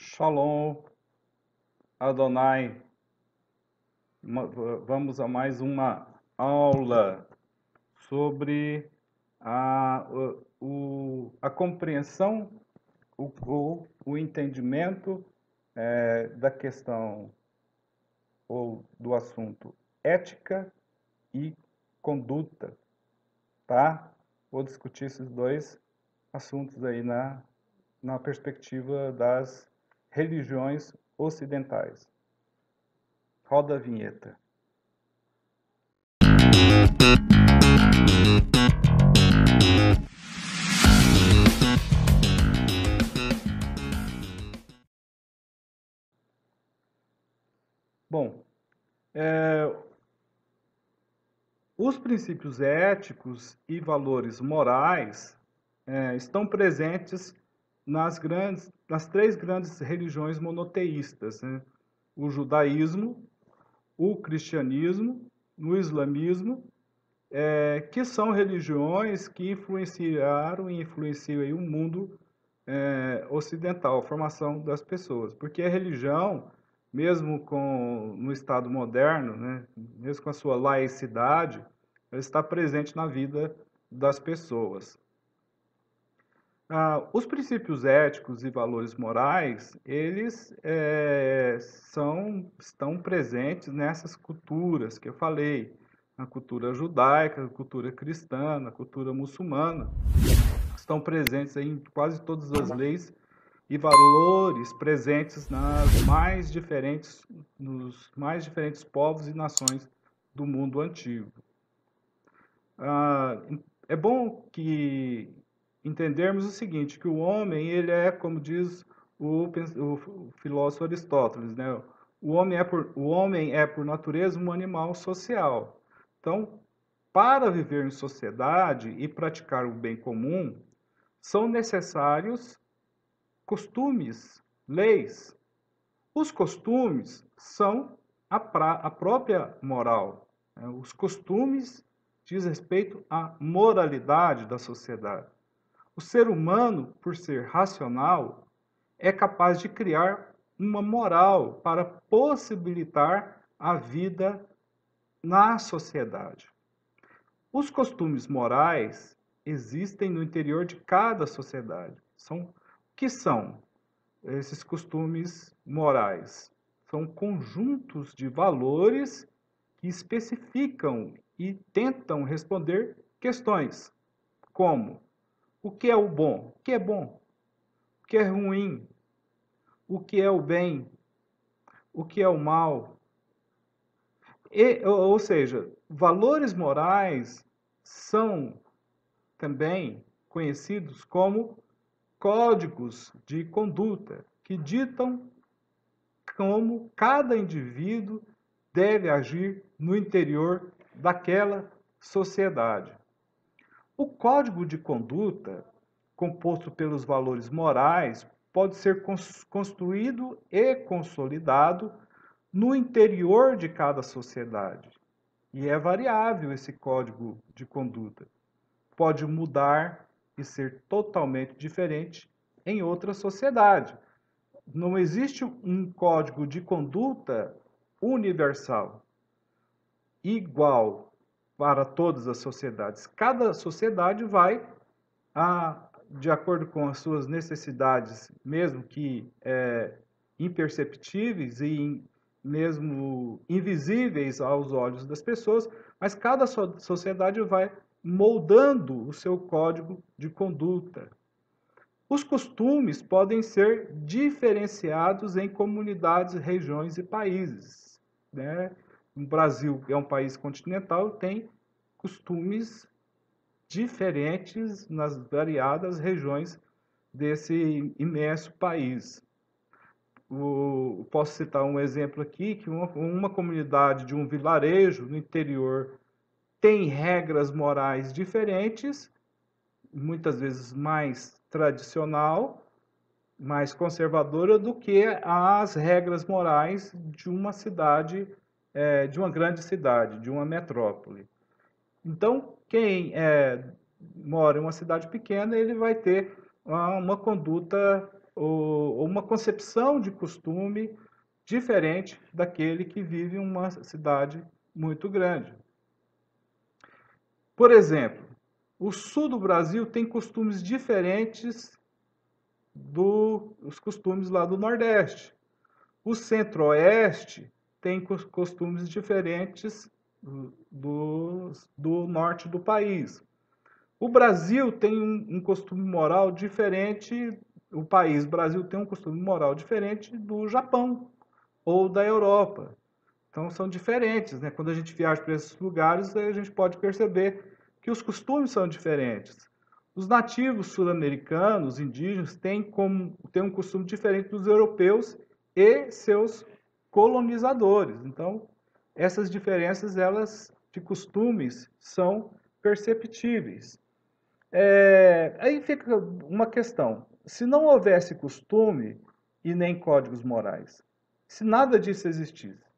Shalom, Adonai. Vamos a mais uma aula sobre a compreensão, o entendimento da questão ou do assunto ética e conduta, tá? Vou discutir esses dois assuntos aí na perspectiva das religiões ocidentais. Roda a vinheta. Bom, os princípios éticos e valores morais estão presentes nas três grandes religiões monoteístas, né? O judaísmo, o cristianismo, o islamismo, que são religiões que influenciaram e influenciam aí o mundo ocidental, a formação das pessoas. Porque a religião, mesmo no Estado moderno, né, mesmo com a sua laicidade, ela está presente na vida das pessoas. Os princípios éticos e valores morais, eles estão presentes nessas culturas que eu falei, na cultura judaica, na cultura cristã, na cultura muçulmana. Estão presentes em quase todas as leis e valores presentes nos mais diferentes povos e nações do mundo antigo. É bom que entendermos o seguinte, que o homem, ele é, como diz o filósofo Aristóteles, né? O homem é, por natureza, um animal social. Então, para viver em sociedade e praticar o bem comum, são necessários costumes, leis. Os costumes são a própria moral. Os costumes diz respeito à moralidade da sociedade. O ser humano, por ser racional, é capaz de criar uma moral para possibilitar a vida na sociedade. Os costumes morais existem no interior de cada sociedade. O que são esses costumes morais? São conjuntos de valores que especificam e tentam responder questões como: o que é o bom? O que é bom? O que é ruim? O que é o bem? O que é o mal? Ou seja, valores morais são também conhecidos como códigos de conduta, que ditam como cada indivíduo deve agir no interior daquela sociedade. O código de conduta, composto pelos valores morais, pode ser construído e consolidado no interior de cada sociedade. E é variável esse código de conduta. Pode mudar e ser totalmente diferente em outra sociedade. Não existe um código de conduta universal, igual para todas as sociedades. Cada sociedade vai, de acordo com as suas necessidades, mesmo que imperceptíveis e mesmo invisíveis aos olhos das pessoas, mas cada sociedade vai moldando o seu código de conduta. Os costumes podem ser diferenciados em comunidades, regiões e países, né? O Brasil é um país continental, tem costumes diferentes nas variadas regiões desse imenso país. Posso citar um exemplo aqui, que uma comunidade de um vilarejo no interior tem regras morais diferentes, muitas vezes mais tradicional, mais conservadora do que as regras morais de uma cidade, de uma grande cidade, de uma metrópole. Então, quem mora em uma cidade pequena, ele vai ter uma conduta uma concepção de costume diferente daquele que vive em uma cidade muito grande. Por exemplo, o sul do Brasil tem costumes diferentes dos costumes lá do Nordeste. O Centro-Oeste tem costumes diferentes do norte do país. O Brasil tem um costume moral diferente, o país Brasil tem um costume moral diferente do Japão ou da Europa. Então são diferentes, né? Quando a gente viaja para esses lugares, a gente pode perceber que os costumes são diferentes. Os nativos sul-americanos, indígenas, têm um costume diferente dos europeus e seus colonizadores. Então, essas diferenças, elas de costumes, são perceptíveis. Aí fica uma questão. Se não houvesse costume e nem códigos morais, se nada disso existisse,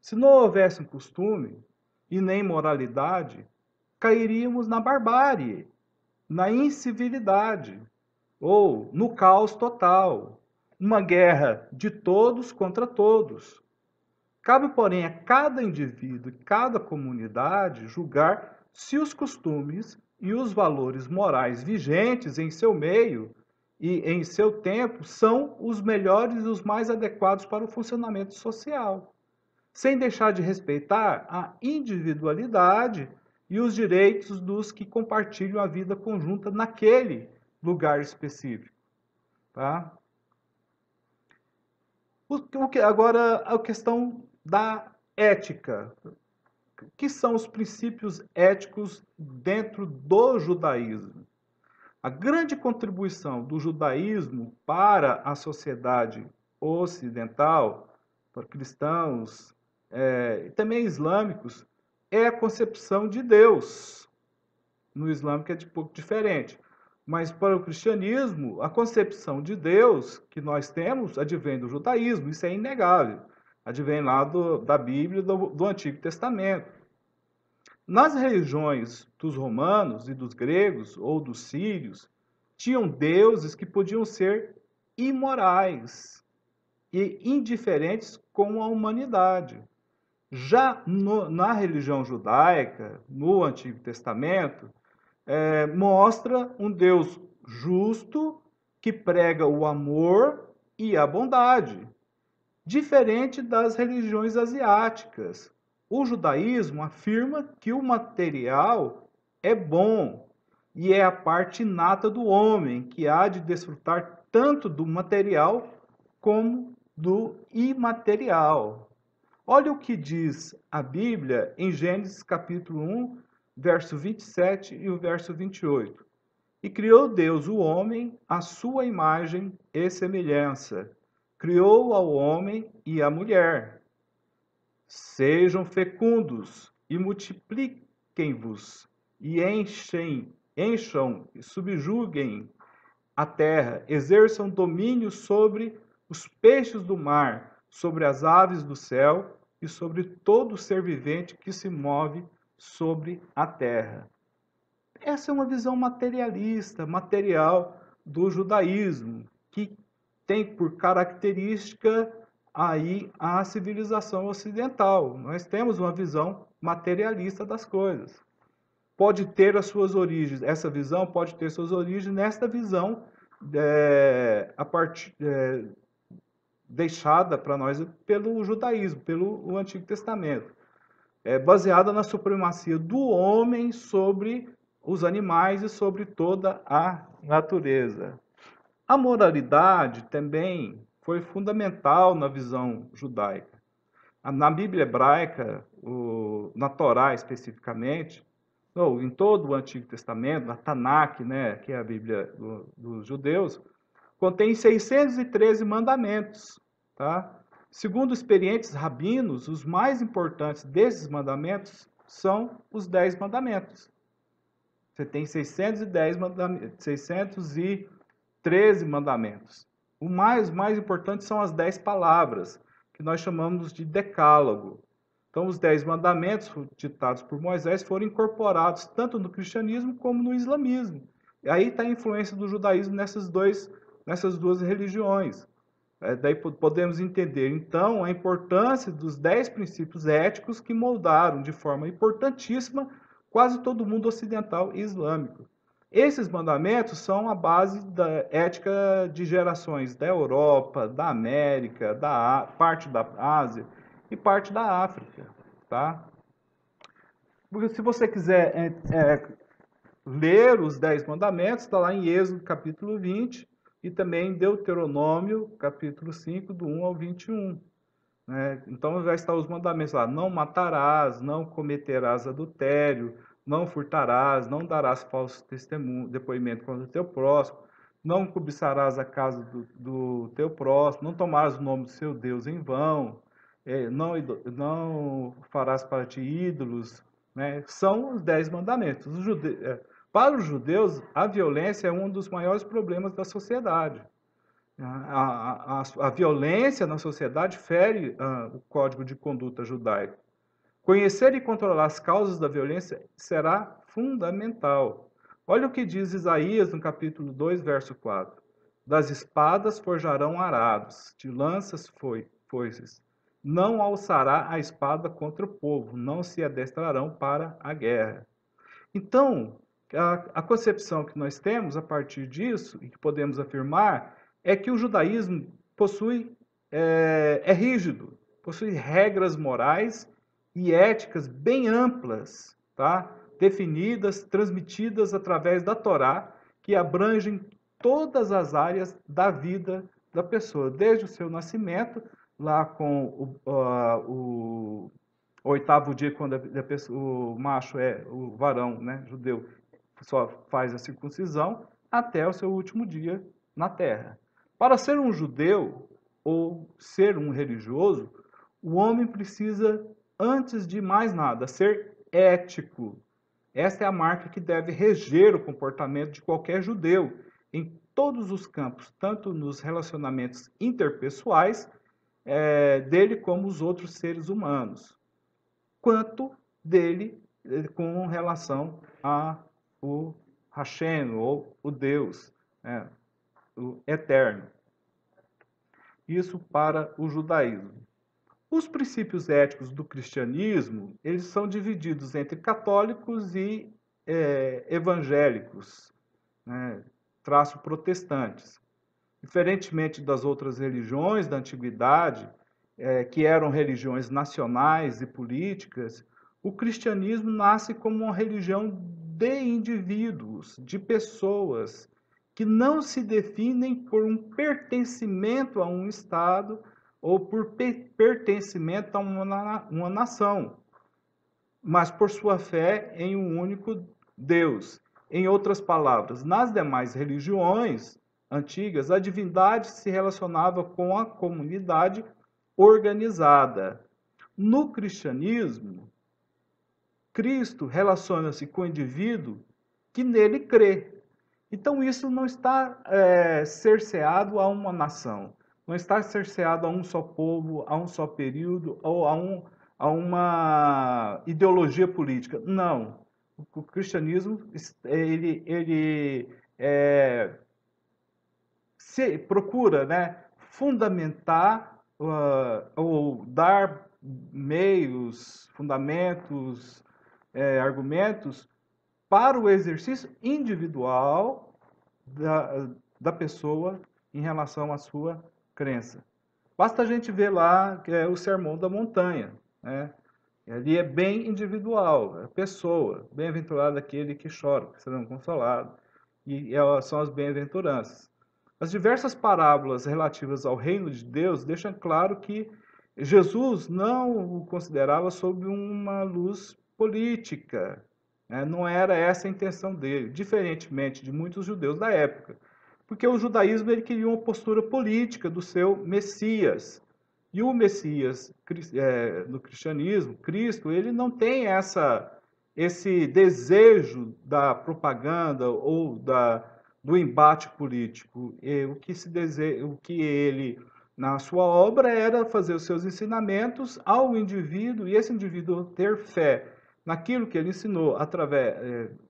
se não houvesse um costume e nem moralidade, cairíamos na barbárie, na incivilidade ou no caos total, uma guerra de todos contra todos. Cabe, porém, a cada indivíduo e cada comunidade julgar se os costumes e os valores morais vigentes em seu meio e em seu tempo são os melhores e os mais adequados para o funcionamento social, sem deixar de respeitar a individualidade e os direitos dos que compartilham a vida conjunta naquele lugar específico. Tá? Agora, a questão da ética. O que são os princípios éticos dentro do judaísmo? A grande contribuição do judaísmo para a sociedade ocidental, para cristãos e também islâmicos, é a concepção de Deus. No islâmico é um pouco diferente. Mas para o cristianismo, a concepção de Deus que nós temos advém do judaísmo, isso é inegável. Advém lá da Bíblia, do Antigo Testamento. Nas religiões dos romanos e dos gregos, ou dos sírios, tinham deuses que podiam ser imorais e indiferentes com a humanidade. Já na religião judaica, no Antigo Testamento, mostra um Deus justo que prega o amor e a bondade, diferente das religiões asiáticas. O judaísmo afirma que o material é bom e é a parte inata do homem que há de desfrutar tanto do material como do imaterial. Olha o que diz a Bíblia em Gênesis capítulo 1, verso 27 e o verso 28. E criou Deus o homem à sua imagem e semelhança. Criou ao homem e à mulher. Sejam fecundos e multipliquem-vos e encham e subjuguem a terra, exerçam domínio sobre os peixes do mar, sobre as aves do céu e sobre todo ser vivente que se move sobre a terra. Essa é uma visão materialista, material do judaísmo, que tem por característica aí a civilização ocidental. Nós temos uma visão materialista das coisas. Pode ter as suas origens, essa visão pode ter suas origens nesta visão deixada para nós pelo judaísmo, pelo Antigo Testamento, baseada na supremacia do homem sobre os animais e sobre toda a natureza. A moralidade também foi fundamental na visão judaica. Na Bíblia hebraica, na Torá especificamente, ou em todo o Antigo Testamento, na Tanakh, né, que é a Bíblia dos judeus, contém 613 mandamentos. Tá? Segundo experientes rabinos, os mais importantes desses mandamentos são os 10 mandamentos. Você tem 613 mandamentos. O mais importante são as 10 palavras, que nós chamamos de decálogo. Então, os 10 mandamentos ditados por Moisés foram incorporados tanto no cristianismo como no islamismo. E aí está a influência do judaísmo nesses dois nessas duas religiões. Daí podemos entender, então, a importância dos 10 princípios éticos que moldaram de forma importantíssima quase todo o mundo ocidental e islâmico. Esses mandamentos são a base da ética de gerações da Europa, da América, parte da Ásia e parte da África. Tá? Porque se você quiser ler os 10 mandamentos, está lá em Êxodo capítulo 20 e também em Deuteronômio capítulo 5, do 1 ao 21. Né? Então já está os mandamentos lá: não matarás, não cometerás adultério, não furtarás, não darás falso testemunho, depoimento contra o teu próximo, não cobiçarás a casa do teu próximo, não tomarás o nome do seu Deus em vão, não farás para ti ídolos. Né? São os 10 mandamentos. Para os judeus, a violência é um dos maiores problemas da sociedade. A violência na sociedade fere o código de conduta judaico. Conhecer e controlar as causas da violência será fundamental. Olha o que diz Isaías no capítulo 2, verso 4. Das espadas forjarão arados, de lanças foices. Não alçará a espada contra o povo, não se adestrarão para a guerra. Então, a concepção que nós temos a partir disso, e que podemos afirmar, é que o judaísmo é rígido, possui regras morais e éticas bem amplas, tá? Definidas, transmitidas através da Torá, que abrangem todas as áreas da vida da pessoa, desde o seu nascimento, lá com o oitavo dia, quando o macho o varão, né, judeu, só faz a circuncisão, até o seu último dia na terra. Para ser um judeu ou ser um religioso, o homem precisa, antes de mais nada, ser ético. Essa é a marca que deve reger o comportamento de qualquer judeu em todos os campos, tanto nos relacionamentos interpessoais dele como os outros seres humanos, quanto dele com relação ao Hashem, ou o Deus, o eterno. Isso para o judaísmo. Os princípios éticos do cristianismo, eles são divididos entre católicos e evangélicos, né, traço protestantes. Diferentemente das outras religiões da antiguidade, que eram religiões nacionais e políticas, o cristianismo nasce como uma religião de indivíduos, de pessoas, que não se definem por um pertencimento a um Estado ou por pertencimento a uma nação, mas por sua fé em um único Deus. Em outras palavras, nas demais religiões antigas, a divindade se relacionava com a comunidade organizada. No cristianismo, Cristo relaciona-se com o indivíduo que nele crê. Então, isso não está cerceado a uma nação, não está cerceado a um só povo, a um só período ou a uma ideologia política. Não. O cristianismo ele procura, né, fundamentar ou dar meios, fundamentos, argumentos para o exercício individual da pessoa em relação à sua crença. Basta a gente ver lá que é o Sermão da Montanha, né? Ali é bem individual, é pessoa, bem-aventurado aquele que chora, que serão consolados, e são as bem-aventuranças. As diversas parábolas relativas ao reino de Deus deixam claro que Jesus não o considerava sob uma luz política, né? Não era essa a intenção dele, diferentemente de muitos judeus da época, porque o judaísmo ele queria uma postura política do seu Messias. E o Messias no cristianismo, Cristo, ele não tem esse desejo da propaganda ou do embate político. O que ele, na sua obra, era fazer os seus ensinamentos ao indivíduo, e esse indivíduo ter fé naquilo que ele ensinou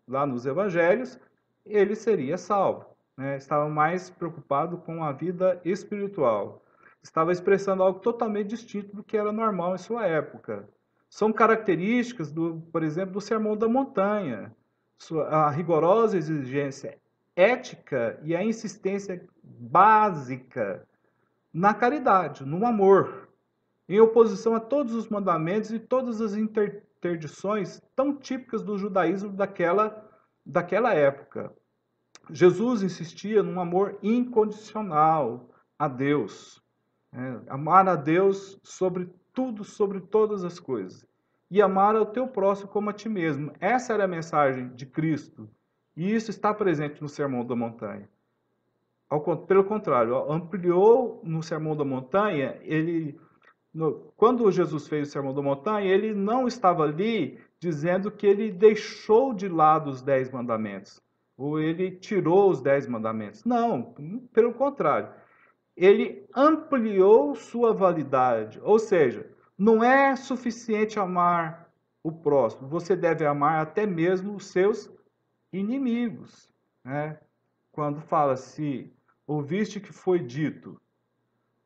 lá nos evangelhos, ele seria salvo. né? Estava mais preocupado com a vida espiritual. Estava expressando algo totalmente distinto do que era normal em sua época. São características, por exemplo, do Sermão da Montanha, a rigorosa exigência ética e a insistência básica na caridade, no amor, em oposição a todos os mandamentos e todas as interdições tão típicas do judaísmo daquela época. Jesus insistia num amor incondicional a Deus, né? Amar a Deus sobre tudo, sobre todas as coisas, e amar ao teu próximo como a ti mesmo. Essa era a mensagem de Cristo, e isso está presente no Sermão da Montanha. Pelo contrário, ampliou no Sermão da Montanha, quando Jesus fez o Sermão da Montanha, ele não estava ali dizendo que ele deixou de lado os 10 mandamentos, ou ele tirou os 10 mandamentos. Não, pelo contrário. Ele ampliou sua validade, ou seja, não é suficiente amar o próximo, você deve amar até mesmo os seus inimigos, né? Quando fala-se, ouviste que foi dito,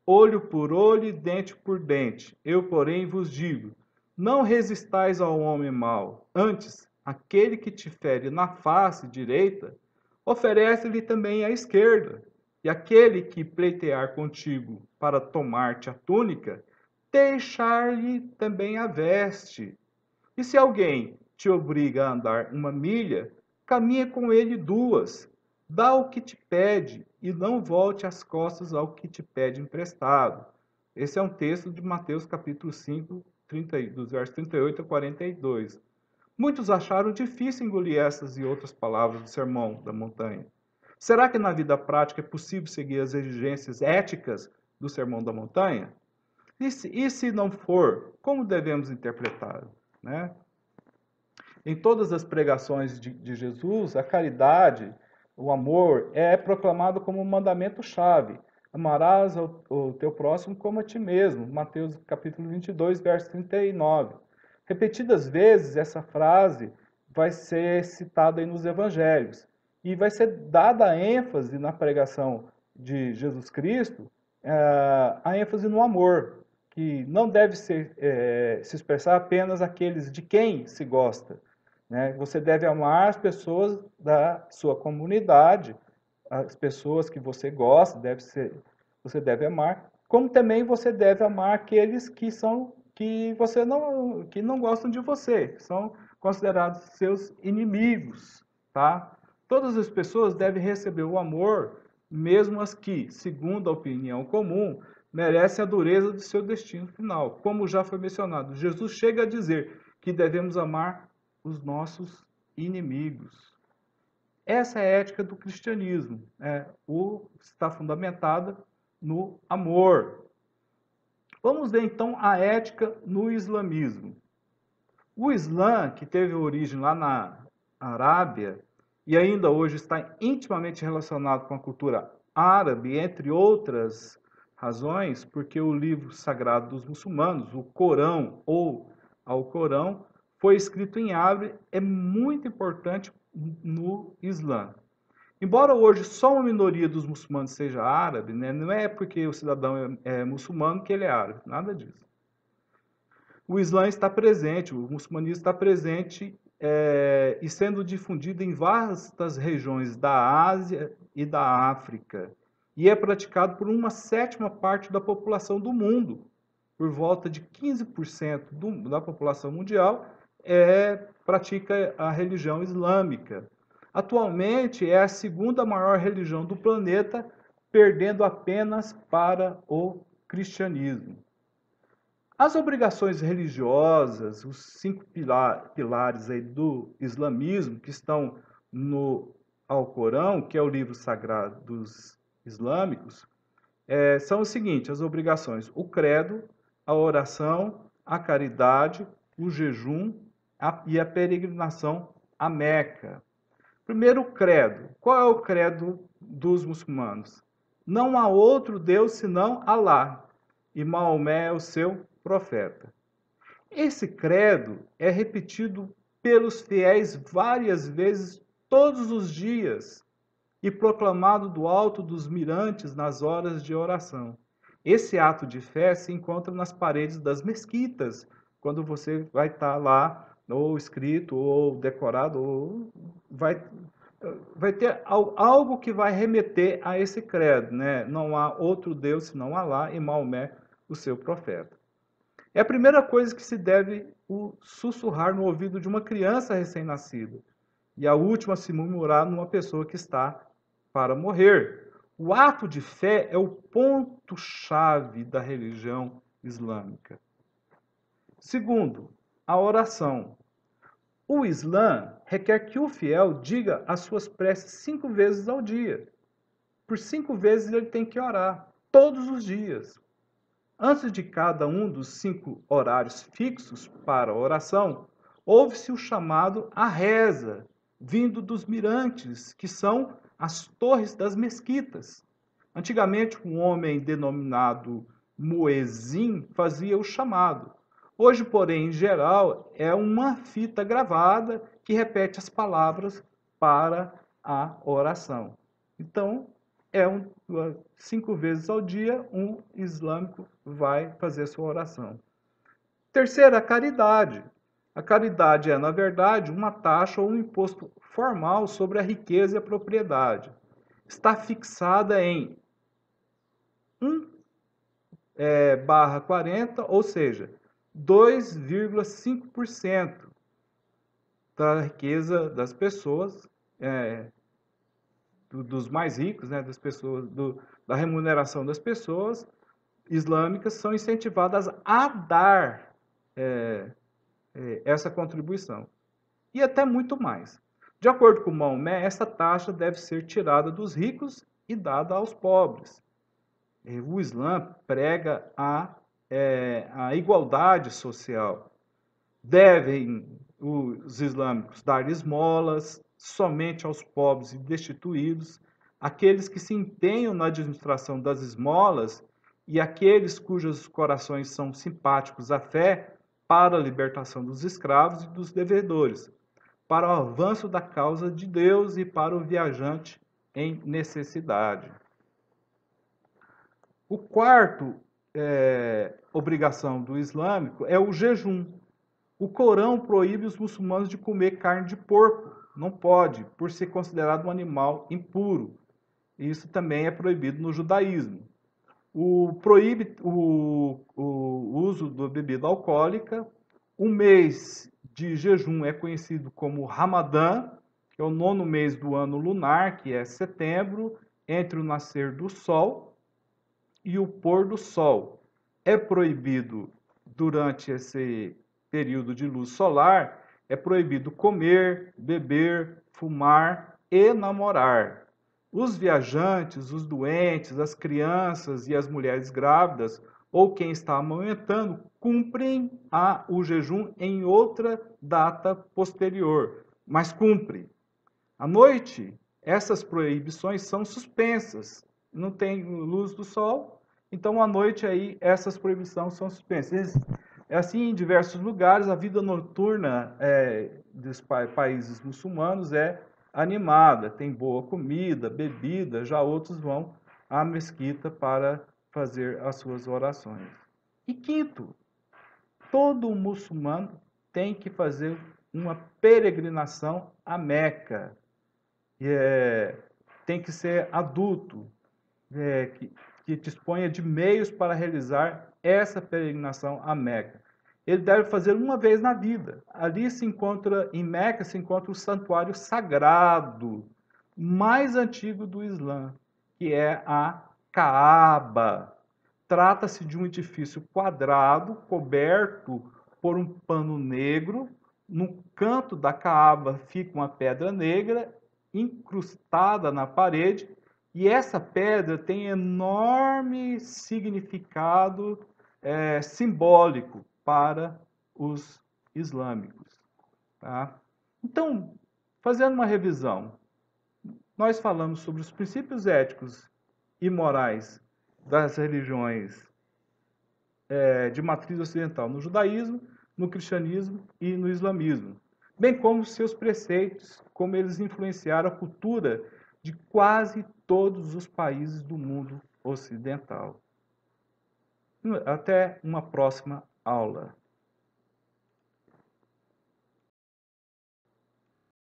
olho por olho e dente por dente. Eu, porém, vos digo: não resistais ao homem mau. Antes, aquele que te fere na face direita, oferece-lhe também a esquerda. E aquele que pleitear contigo para tomar-te a túnica, deixar-lhe também a veste. E se alguém te obriga a andar 1 milha, caminha com ele 2. Dá o que te pede e não volte as costas ao que te pede emprestado. Esse é um texto de Mateus capítulo 5, dos versos 38 a 42. Muitos acharam difícil engolir essas e outras palavras do Sermão da Montanha. Será que na vida prática é possível seguir as exigências éticas do Sermão da Montanha? E se não for, como devemos interpretá-lo, né? Em todas as pregações de Jesus, a caridade, o amor, é proclamado como um mandamento-chave. Amarás o teu próximo como a ti mesmo. Mateus capítulo 22, verso 39. Repetidas vezes, essa frase vai ser citada aí nos evangelhos. E vai ser dada ênfase na pregação de Jesus Cristo, a ênfase no amor, que não deve se expressar apenas aqueles de quem se gosta, né? Você deve amar as pessoas da sua comunidade, as pessoas que você gosta, você deve amar, como também você deve amar aqueles que não gostam de você, que são considerados seus inimigos, tá? Todas as pessoas devem receber o amor, mesmo as que, segundo a opinião comum, merecem a dureza do seu destino final. Como já foi mencionado, Jesus chega a dizer que devemos amar os nossos inimigos. Essa é a ética do cristianismo, está fundamentada no amor. Vamos ver então a ética no islamismo. O Islã, que teve origem lá na Arábia e ainda hoje está intimamente relacionado com a cultura árabe, entre outras razões, porque o livro sagrado dos muçulmanos, o Corão ou Alcorão, foi escrito em árabe, é muito importante no Islã. Embora hoje só uma minoria dos muçulmanos seja árabe, né, não é porque o cidadão é muçulmano que ele é árabe, nada disso. O Islã está presente, o muçulmanismo está presente e sendo difundido em vastas regiões da Ásia e da África. E é praticado por 1/7 parte da população do mundo. Por volta de 15% da população mundial pratica a religião islâmica. Atualmente é a segunda maior religião do planeta, perdendo apenas para o cristianismo. As obrigações religiosas, os 5 pilares aí do islamismo, que estão no Alcorão, que é o livro sagrado dos islâmicos, são os seguintes, as obrigações: o credo, a oração, a caridade, o jejum e a peregrinação a Meca. Primeiro, o credo. Qual é o credo dos muçulmanos? Não há outro Deus senão Alá, e Maomé é o seu profeta. Esse credo é repetido pelos fiéis várias vezes todos os dias, e proclamado do alto dos mirantes nas horas de oração. Esse ato de fé se encontra nas paredes das mesquitas, quando você vai estar lá, ou escrito, ou decorado, ou vai ter algo que vai remeter a esse credo, né? Não há outro Deus senão Alá e Maomé, o seu profeta. É a primeira coisa que se deve sussurrar no ouvido de uma criança recém-nascida. E a última a se murmurar numa pessoa que está para morrer. O ato de fé é o ponto-chave da religião islâmica. Segundo, a oração. O Islã requer que o fiel diga as suas preces 5 vezes ao dia. Por 5 vezes ele tem que orar, todos os dias. Antes de cada um dos 5 horários fixos para a oração, ouve-se o chamado à reza, vindo dos mirantes, que são as torres das mesquitas. Antigamente, um homem denominado muezim fazia o chamado. Hoje, porém, em geral, é uma fita gravada que repete as palavras para a oração. Então, 5 vezes ao dia, um islâmico vai fazer sua oração. Terceira, a caridade. A caridade é, na verdade, uma taxa ou um imposto formal sobre a riqueza e a propriedade. Está fixada em 1/40, ou seja, 2,5% da riqueza das pessoas, dos mais ricos, né, das pessoas, da remuneração das pessoas islâmicas, são incentivadas a dar essa contribuição. E até muito mais. De acordo com Maomé, essa taxa deve ser tirada dos ricos e dada aos pobres. O Islã prega a igualdade social. Devem os islâmicos dar esmolas somente aos pobres e destituídos, aqueles que se empenham na administração das esmolas e aqueles cujos corações são simpáticos à fé para a libertação dos escravos e dos devedores, para o avanço da causa de Deus e para o viajante em necessidade. O quarto obrigação do islâmico é o jejum. O Corão proíbe os muçulmanos de comer carne de porco. Não pode, por ser considerado um animal impuro. Isso também é proibido no judaísmo. Proíbe o uso da bebida alcoólica. O mês de jejum é conhecido como Ramadã, que é o 9º mês do ano lunar, que é setembro, entre o nascer do sol e o pôr do sol. É proibido, durante esse período de luz solar, é proibido comer, beber, fumar e namorar. Os viajantes, os doentes, as crianças e as mulheres grávidas ou quem está amamentando cumprem o jejum em outra data posterior, mas cumpre. À noite, essas proibições são suspensas. Não tem luz do sol, então à noite aí essas proibições são suspensas. É assim em diversos lugares, a vida noturna dos países muçulmanos é animada, tem boa comida, bebida, já outros vão à mesquita para fazer as suas orações. E quinto, todo muçulmano tem que fazer uma peregrinação a Meca. Tem que ser adulto, que disponha de meios para realizar essa peregrinação a Meca. Ele deve fazer uma vez na vida. Ali em Meca se encontra o santuário sagrado mais antigo do Islã, que é a Kaaba. Trata-se de um edifício quadrado, coberto por um pano negro. No canto da Kaaba fica uma pedra negra incrustada na parede, e essa pedra tem enorme significado simbólico para os islâmicos. Tá? Então, fazendo uma revisão, nós falamos sobre os princípios éticos e morais das religiões de matriz ocidental no judaísmo, no cristianismo e no islamismo, bem como seus preceitos, como eles influenciaram a cultura de quase todos os países do mundo ocidental. Até uma próxima aula.